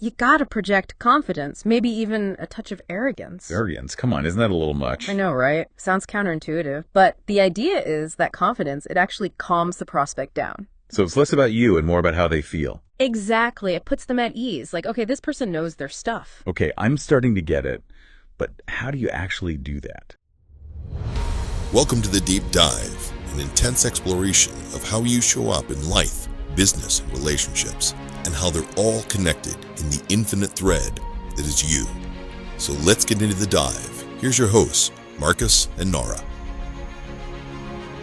You gotta project confidence, maybe even a touch of arrogance. Arrogance? Come on, isn't that a little much? I know, right? Sounds counterintuitive. But the idea is that confidence, it actually calms the prospect down. So it's less about you and more about how they feel. Exactly. It puts them at ease. Like, okay, this person knows their stuff. Okay, I'm starting to get it, but how do you actually do that? Welcome to The Deep Dive, an intense exploration of how you show up in life, business, and relationships, and how they're all connected in the infinite thread that is you. So let's get into the dive. Here's your hosts, Marcus and Nara.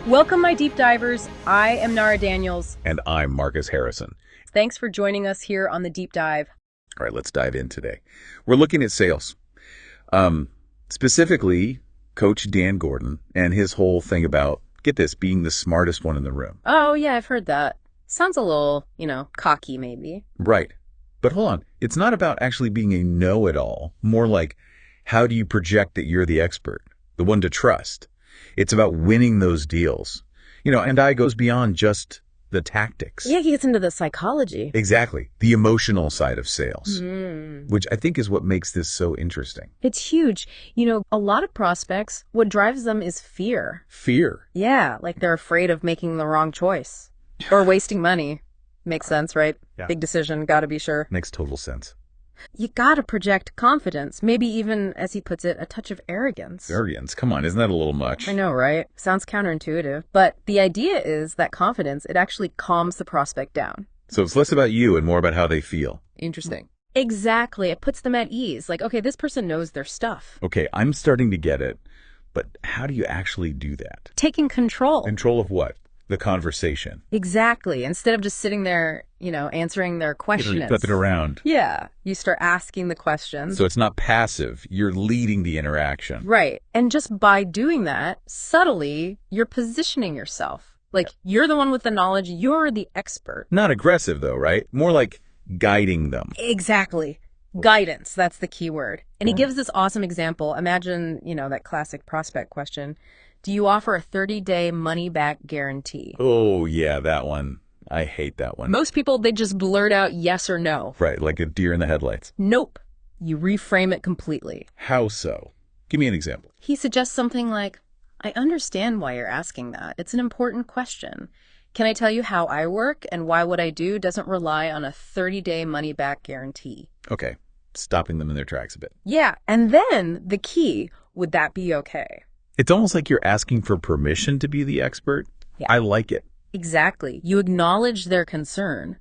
Welcome, my deep divers. I am Nara Daniels. And I'm Marcus Harrison. Thanks for joining us here on The Deep Dive. All right, let's dive in today. We're looking at sales. Specifically, Coach Dan Gordon and his whole thing about, get this, being the smartest one in the room. Oh, yeah, I've heard that. Sounds a little, cocky maybe. Right. But hold on. It's not about actually being a know-it-all. More like, how do you project that you're the expert, the one to trust? It's about winning those deals. And I goes beyond just the tactics. Yeah, he gets into the psychology. Exactly. The emotional side of sales, which I think is what makes this so interesting. It's huge. A lot of prospects, what drives them is fear. Fear. Yeah, like they're afraid of making the wrong choice or wasting money. Makes sense, right? Yeah. Big decision, gotta be sure. Makes total sense. You gotta project confidence, maybe even, as he puts it, a touch of arrogance. Arrogance? Come on, isn't that a little much? I know, right? Sounds counterintuitive. But the idea is that confidence, it actually calms the prospect down. So it's less about you and more about how they feel. Interesting. Exactly. It puts them at ease. Like, okay, this person knows their stuff. Okay, I'm starting to get it, but how do you actually do that? Taking control. Control of what? The conversation. Exactly. Instead of just sitting there, answering their questions. Flip it around. Yeah. You start asking the questions. So it's not passive. You're leading the interaction. Right. And just by doing that, subtly, you're positioning yourself. Like, you're the one with the knowledge. You're the expert. Not aggressive, though, right? More like guiding them. Exactly. Guidance. That's the key word. And he gives this awesome example. Imagine, that classic prospect question. Do you offer a 30-day money-back guarantee? Oh, yeah, that one. I hate that one. Most people, they just blurt out yes or no. Right, like a deer in the headlights. Nope. You reframe it completely. How so? Give me an example. He suggests something like, I understand why you're asking that. It's an important question. Can I tell you how I work and why what I do doesn't rely on a 30-day money-back guarantee? Okay, stopping them in their tracks a bit. Yeah, and then the key, would that be okay? It's almost like you're asking for permission to be the expert. Yeah. I like it. Exactly. You acknowledge their concern,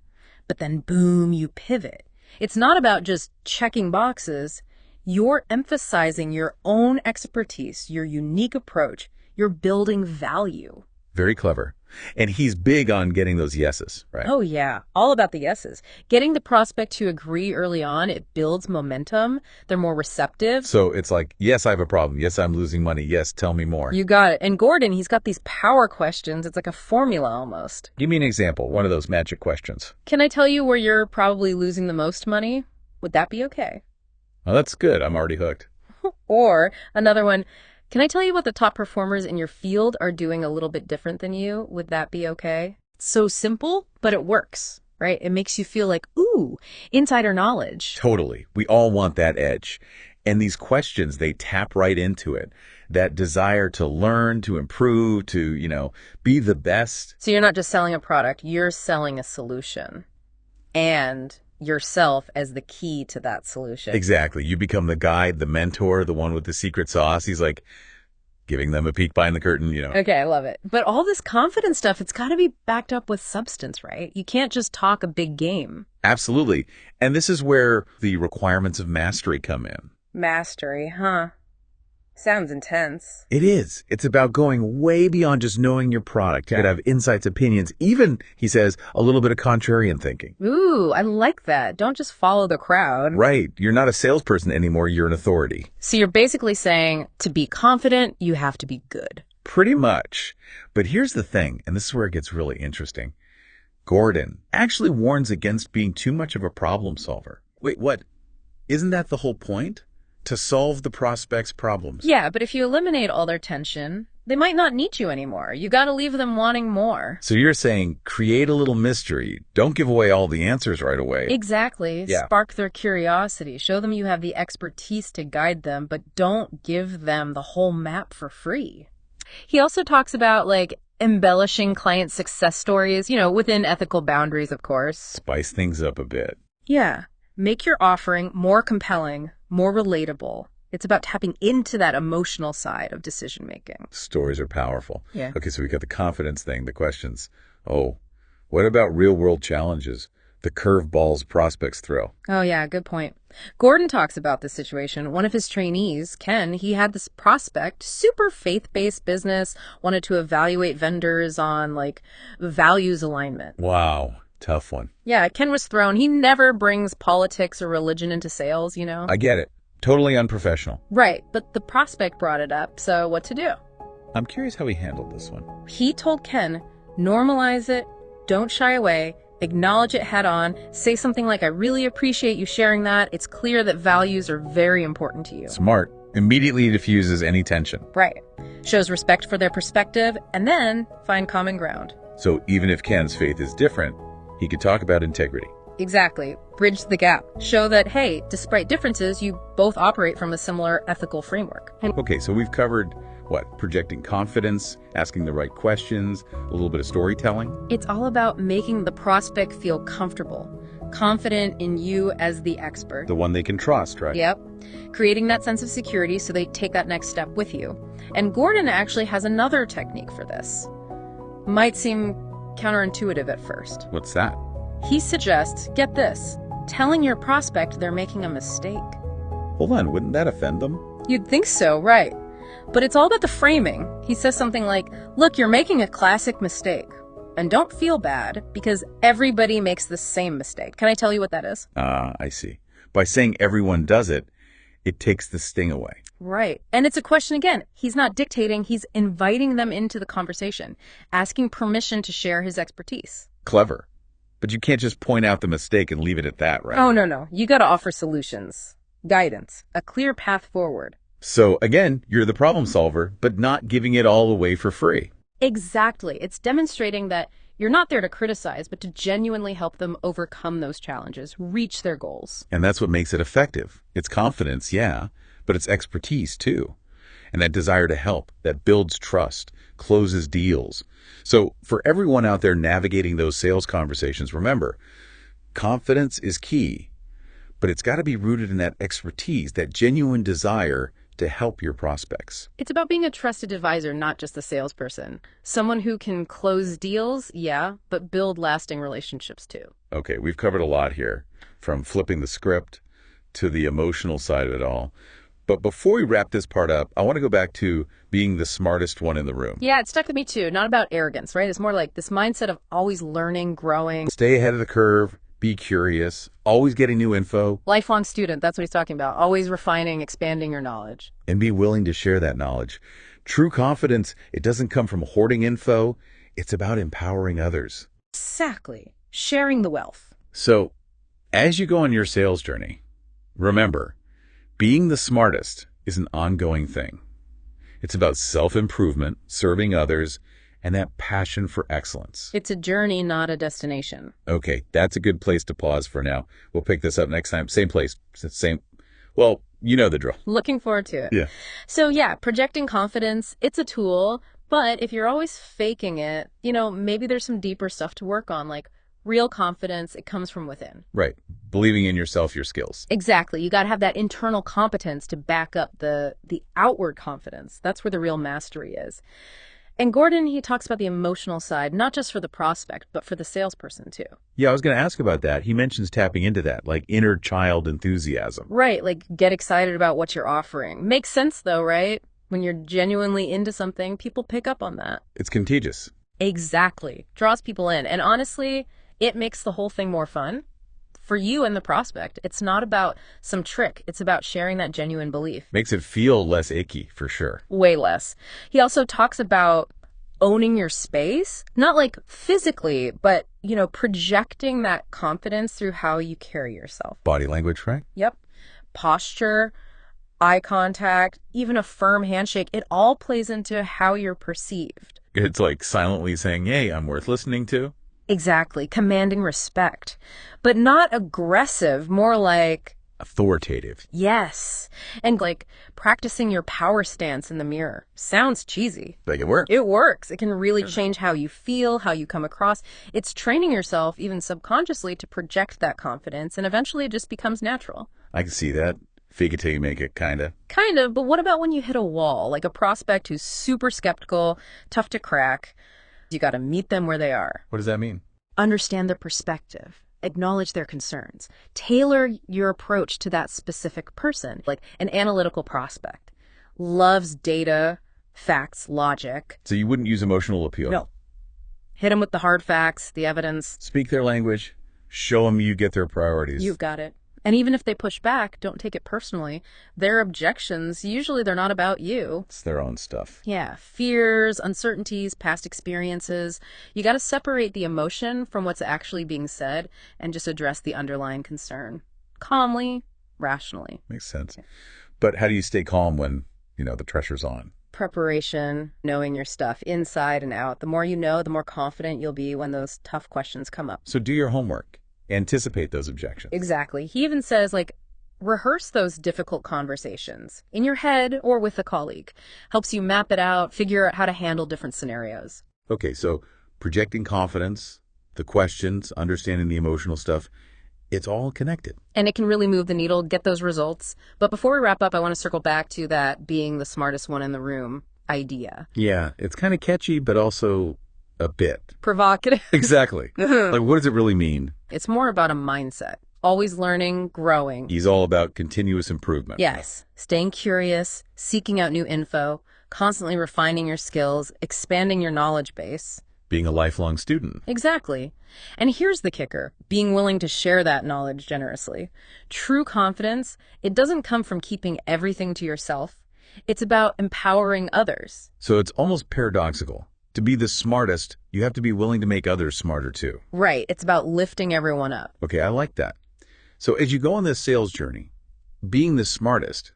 but then boom, you pivot. It's not about just checking boxes. You're emphasizing your own expertise, your unique approach. You're building value. Very clever. And he's big on getting those yeses, right? Oh, yeah. All about the yeses. Getting the prospect to agree early on, it builds momentum. They're more receptive. So it's like, yes, I have a problem. Yes, I'm losing money. Yes, tell me more. You got it. And Gordon, he's got these power questions. It's like a formula almost. Give me an example, one of those magic questions. Can I tell you where you're probably losing the most money? Would that be okay? Oh, that's good. I'm already hooked. Or another one. Can I tell you what the top performers in your field are doing a little bit different than you? Would that be okay? It's so simple, but it works, right? It makes you feel like, ooh, insider knowledge. Totally. We all want that edge. And these questions, they tap right into it. That desire to learn, to improve, to, be the best. So you're not just selling a product, you're selling a solution. And yourself as the key to that solution. Exactly. You become the guide, the mentor, the one with the secret sauce. He's like giving them a peek behind the curtain, Okay, I love it. But all this confidence stuff, it's got to be backed up with substance, right? You can't just talk a big game. Absolutely. And this is where the requirements of mastery come in. Mastery, huh? Sounds intense. It is. It's about going way beyond just knowing your product. You could have insights, opinions, even, he says, a little bit of contrarian thinking. Ooh, I like that. Don't just follow the crowd. Right. You're not a salesperson anymore. You're an authority. So you're basically saying to be confident, you have to be good. Pretty much. But here's the thing, and this is where it gets really interesting. Gordon actually warns against being too much of a problem solver. Wait, what? Isn't that the whole point? To solve the prospect's problems. Yeah, but if you eliminate all their tension, they might not need you anymore. You got to leave them wanting more. So you're saying create a little mystery. Don't give away all the answers right away. Exactly. Yeah. Spark their curiosity. Show them you have the expertise to guide them, but don't give them the whole map for free. He also talks about embellishing client success stories, within ethical boundaries, of course. Spice things up a bit. Yeah. Make your offering more compelling, more relatable. It's about tapping into that emotional side of decision making. Stories are powerful. Yeah. Okay, so we got the confidence thing, the questions. Oh, what about real world challenges? The curveballs prospects throw. Oh, yeah, good point. Gordon talks about this situation. One of his trainees, Ken, he had this prospect, super faith-based business, wanted to evaluate vendors on values alignment. Wow, tough one. Yeah, Ken was thrown. He never brings politics or religion into sales, I get it. Totally unprofessional. Right, but the prospect brought it up, so what to do? I'm curious how he handled this one. He told Ken, normalize it, don't shy away, acknowledge it head on, say something like, I really appreciate you sharing that. It's clear that values are very important to you. Smart. Immediately diffuses any tension. Right. Shows respect for their perspective, and then find common ground. So even if Ken's faith is different, he could talk about integrity. Exactly. Bridge the gap. Show that, hey, despite differences, you both operate from a similar ethical framework. Okay, so we've covered what? Projecting confidence, asking the right questions, a little bit of storytelling. It's all about making the prospect feel comfortable, confident in you as the expert. The one they can trust, right? Yep. Creating that sense of security so they take that next step with you. And Gordon actually has another technique for this. Might seem counterintuitive at first. What's that? He suggests, get this, telling your prospect they're making a mistake. Hold on, wouldn't that offend them? You'd think so, right? But it's all about the framing. He says something like, look, you're making a classic mistake. And don't feel bad, because everybody makes the same mistake. Can I tell you what that is? I see. By saying everyone does it, it takes the sting away. Right. And it's a question again. He's not dictating, he's inviting them into the conversation, asking permission to share his expertise. Clever. But you can't just point out the mistake and leave it at that, right? Oh, no. You got to offer solutions, guidance, a clear path forward. So again, you're the problem solver, but not giving it all away for free. Exactly. It's demonstrating that you're not there to criticize, but to genuinely help them overcome those challenges, reach their goals. And that's what makes it effective. It's confidence, yeah, but it's expertise too. And that desire to help, that builds trust, closes deals. So for everyone out there navigating those sales conversations, remember, confidence is key, but it's got to be rooted in that expertise, that genuine desire to help your prospects. It's about being a trusted advisor, not just a salesperson. Someone who can close deals, yeah, but build lasting relationships too. Okay, we've covered a lot here, from flipping the script to the emotional side of it all. But before we wrap this part up, I want to go back to being the smartest one in the room. Yeah, it stuck with me too. Not about arrogance, right? It's more like this mindset of always learning, growing. Stay ahead of the curve, be curious, always getting new info. Lifelong student, that's what he's talking about. Always refining, expanding your knowledge. And be willing to share that knowledge. True confidence, it doesn't come from hoarding info. It's about empowering others. Exactly. Sharing the wealth. So, as you go on your sales journey, remember, being the smartest is an ongoing thing. It's about self-improvement, serving others, and that passion for excellence. It's a journey, not a destination. Okay, that's a good place to pause for now. We'll pick this up next time. Same place, well, you know the drill. Looking forward to it. Yeah. So yeah, projecting confidence, it's a tool, but if you're always faking it, maybe there's some deeper stuff to work on, like real confidence, it comes from within. Right. Believing in yourself, your skills. Exactly. You got to have that internal competence to back up the outward confidence. That's where the real mastery is. And Gordon, he talks about the emotional side, not just for the prospect, but for the salesperson too. Yeah, I was going to ask about that. He mentions tapping into that, like inner child enthusiasm. Right, like get excited about what you're offering. Makes sense though, right? When you're genuinely into something, people pick up on that. It's contagious. Exactly. Draws people in. And honestly, it makes the whole thing more fun for you and the prospect. It's not about some trick. It's about sharing that genuine belief. Makes it feel less icky, for sure. Way less. He also talks about owning your space, not like physically, but, projecting that confidence through how you carry yourself. Body language, right? Yep. Posture, eye contact, even a firm handshake, it all plays into how you're perceived. It's like silently saying, hey, I'm worth listening to. Exactly, commanding respect, but not aggressive, more like, Authoritative. yes, and like practicing your power stance in the mirror. Sounds cheesy. Make it work. It works. It can really change how you feel, how you come across. It's training yourself, even subconsciously, to project that confidence, and eventually it just becomes natural. I can see that. Fake it till you make it, kind of. Kind of, but what about when you hit a wall, like a prospect who's super skeptical, tough to crack? You got to meet them where they are. What does that mean? Understand their perspective. Acknowledge their concerns. Tailor your approach to that specific person, like an analytical prospect. Loves data, facts, logic. So you wouldn't use emotional appeal? No. Hit them with the hard facts, the evidence. Speak their language. Show them you get their priorities. You've got it. And even if they push back, don't take it personally. Their objections, usually they're not about you. It's their own stuff. Yeah, fears, uncertainties, past experiences. You got to separate the emotion from what's actually being said and just address the underlying concern. Calmly, rationally. Makes sense. But how do you stay calm when, the pressure's on? Preparation, knowing your stuff inside and out. The more you know, the more confident you'll be when those tough questions come up. So do your homework. Anticipate those objections. Exactly. He even says, rehearse those difficult conversations in your head or with a colleague. Helps you map it out, figure out how to handle different scenarios. Okay, so projecting confidence, the questions, understanding the emotional stuff, it's all connected. And it can really move the needle, get those results. But before we wrap up, I want to circle back to that being the smartest one in the room idea. Yeah, it's kind of catchy, but also a bit provocative. Exactly. Like, what does it really mean? It's more about a mindset. Always learning, growing. He's all about continuous improvement. Yes. Staying curious, seeking out new info, constantly refining your skills, expanding your knowledge base. Being a lifelong student. Exactly. And here's the kicker, being willing to share that knowledge generously. True confidence, it doesn't come from keeping everything to yourself. It's about empowering others. So it's almost paradoxical. To be the smartest, you have to be willing to make others smarter too. Right. It's about lifting everyone up. Okay, I like that. So as you go on this sales journey, being the smartest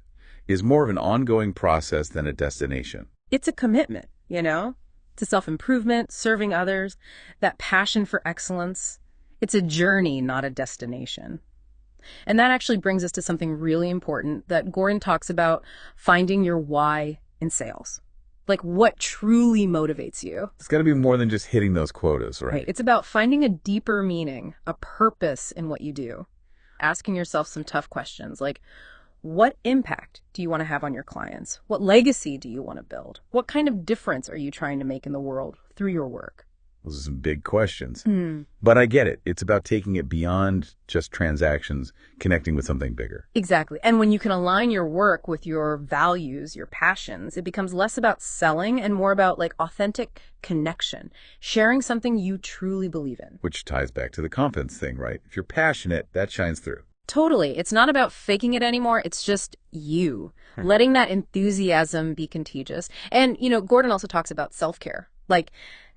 is more of an ongoing process than a destination. It's a commitment, to self-improvement, serving others, that passion for excellence. It's a journey, not a destination. And that actually brings us to something really important that Gordon talks about, finding your why in sales. Like what truly motivates you. It's got to be more than just hitting those quotas, right? It's about finding a deeper meaning, a purpose in what you do. Asking yourself some tough questions like, what impact do you want to have on your clients? What legacy do you want to build? What kind of difference are you trying to make in the world through your work? Those are some big questions. But I get it. It's about taking it beyond just transactions, connecting with something bigger. Exactly. And when you can align your work with your values, your passions, it becomes less about selling and more about authentic connection, sharing something you truly believe in. Which ties back to the confidence thing, right? If you're passionate, that shines through. Totally. It's not about faking it anymore. It's just you, letting that enthusiasm be contagious. And, Gordon also talks about self-care.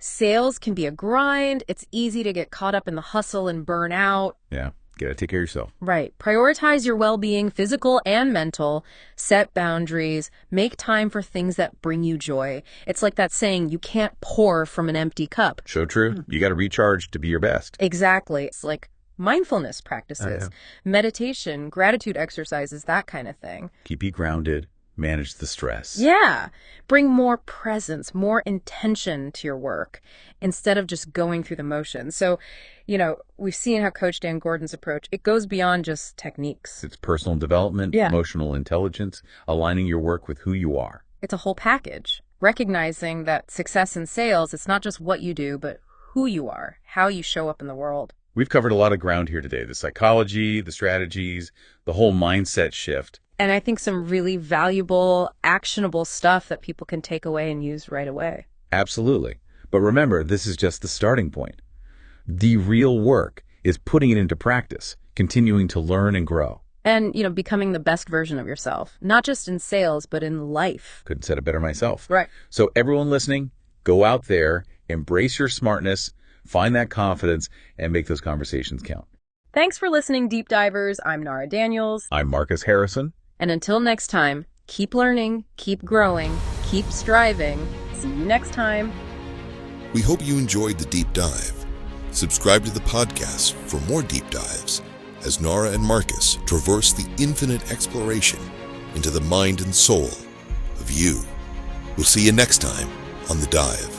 Sales can be a grind. It's easy to get caught up in the hustle and burn out. Yeah, gotta take care of yourself. Right. Prioritize your well-being, physical and mental. Set boundaries. Make time for things that bring you joy. It's like that saying, you can't pour from an empty cup. So true. You gotta recharge to be your best. Exactly. It's like mindfulness practices, meditation, gratitude exercises, that kind of thing. Keep you grounded. Manage the stress. Yeah. Bring more presence, more intention to your work instead of just going through the motions. So, we've seen how Coach Dan Gordon's approach, it goes beyond just techniques. It's personal development, emotional intelligence, aligning your work with who you are. It's a whole package. Recognizing that success in sales, it's not just what you do, but who you are, how you show up in the world. We've covered a lot of ground here today. The psychology, the strategies, the whole mindset shift. And I think some really valuable, actionable stuff that people can take away and use right away. Absolutely. But remember, this is just the starting point. The real work is putting it into practice, continuing to learn and grow. And, becoming the best version of yourself, not just in sales, but in life. Couldn't said it better myself. Right. So everyone listening, go out there, embrace your smartness, find that confidence, and make those conversations count. Thanks for listening, Deep Divers. I'm Nara Daniels. I'm Marcus Harrison. And until next time, keep learning, keep growing, keep striving. See you next time. We hope you enjoyed the deep dive. Subscribe to the podcast for more deep dives as Nara and Marcus traverse the infinite exploration into the mind and soul of you. We'll see you next time on The Dive.